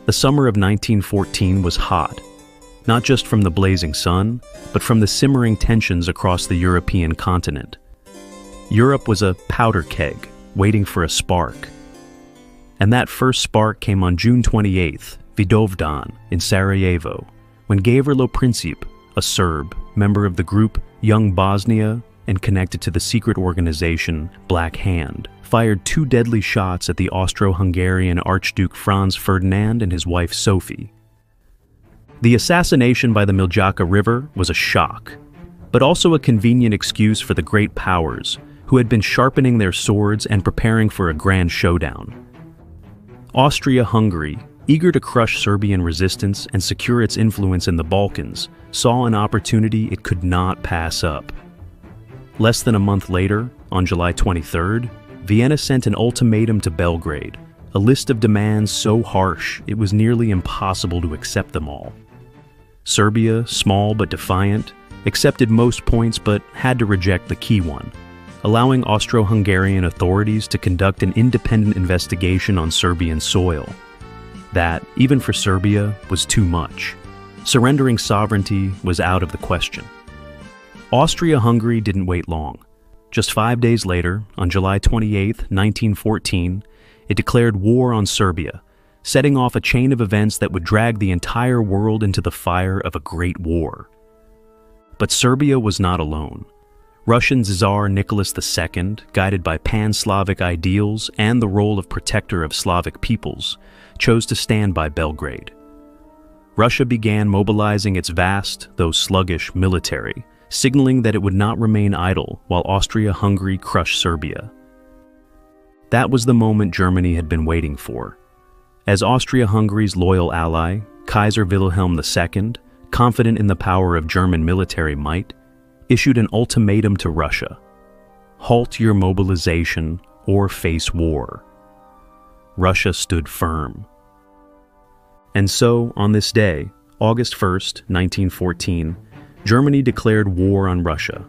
The summer of 1914 was hot, not just from the blazing sun, but from the simmering tensions across the European continent. Europe was a powder keg, waiting for a spark. And that first spark came on June 28th, Vidovdan, in Sarajevo, when Gavrilo Princip, a Serb, member of the group Young Bosnia and connected to the secret organization Black Hand, fired 2 deadly shots at the Austro-Hungarian Archduke Franz Ferdinand and his wife Sophie. The assassination by the Miljacka River was a shock, but also a convenient excuse for the great powers who had been sharpening their swords and preparing for a grand showdown. Austria-Hungary, eager to crush Serbian resistance and secure its influence in the Balkans, saw an opportunity it could not pass up. Less than a month later, on July 23rd, Vienna sent an ultimatum to Belgrade, a list of demands so harsh it was nearly impossible to accept them all. Serbia, small but defiant, accepted most points but had to reject the key one, allowing Austro-Hungarian authorities to conduct an independent investigation on Serbian soil. That, even for Serbia, was too much. Surrendering sovereignty was out of the question. Austria-Hungary didn't wait long. Just 5 days later, on July 28, 1914, it declared war on Serbia, setting off a chain of events that would drag the entire world into the fire of a great war. But Serbia was not alone. Russian Tsar Nicholas II, guided by pan-Slavic ideals and the role of protector of Slavic peoples, chose to stand by Belgrade. Russia began mobilizing its vast, though sluggish, military, signaling that it would not remain idle while Austria-Hungary crushed Serbia. That was the moment Germany had been waiting for. As Austria-Hungary's loyal ally, Kaiser Wilhelm II, confident in the power of German military might, issued an ultimatum to Russia: halt your mobilization or face war. Russia stood firm. And so, on this day, August 1st, 1914, Germany declared war on Russia.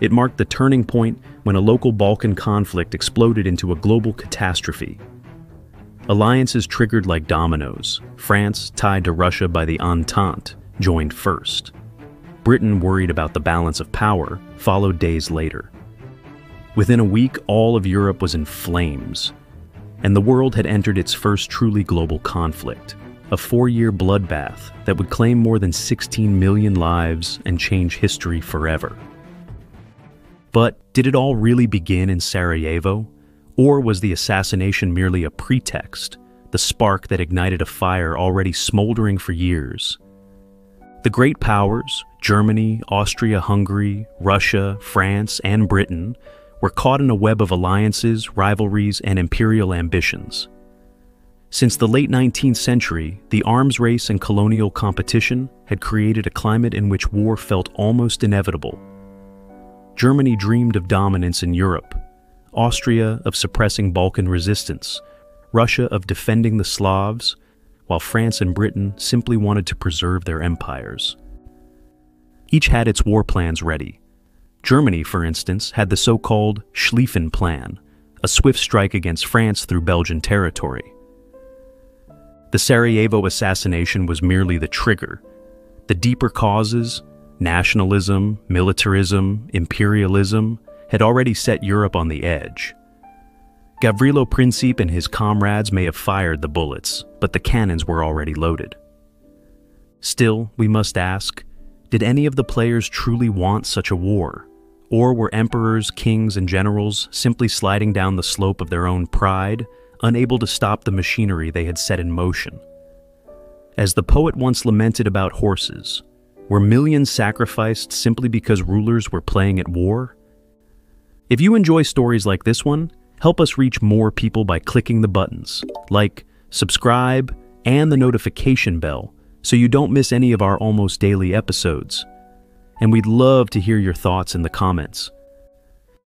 It marked the turning point when a local Balkan conflict exploded into a global catastrophe. Alliances triggered like dominoes. France, tied to Russia by the Entente, joined first. Britain, worried about the balance of power, followed days later. Within a week, all of Europe was in flames, and the world had entered its first truly global conflict, a 4-year bloodbath that would claim more than 16 million lives and change history forever. But did it all really begin in Sarajevo? Or was the assassination merely a pretext, the spark that ignited a fire already smoldering for years? The great powers, Germany, Austria-Hungary, Russia, France, and Britain, were caught in a web of alliances, rivalries, and imperial ambitions. Since the late 19th century, the arms race and colonial competition had created a climate in which war felt almost inevitable. Germany dreamed of dominance in Europe, Austria of suppressing Balkan resistance, Russia of defending the Slavs, while France and Britain simply wanted to preserve their empires. Each had its war plans ready. Germany, for instance, had the so-called Schlieffen Plan, a swift strike against France through Belgian territory. The Sarajevo assassination was merely the trigger. The deeper causes, nationalism, militarism, imperialism, had already set Europe on the edge. Gavrilo Princip and his comrades may have fired the bullets, but the cannons were already loaded. Still, we must ask, did any of the players truly want such a war? Or were emperors, kings, and generals simply sliding down the slope of their own pride, unable to stop the machinery they had set in motion? As the poet once lamented about horses, were millions sacrificed simply because rulers were playing at war? If you enjoy stories like this one, help us reach more people by clicking the buttons, like, subscribe, and the notification bell, so you don't miss any of our almost daily episodes. And we'd love to hear your thoughts in the comments.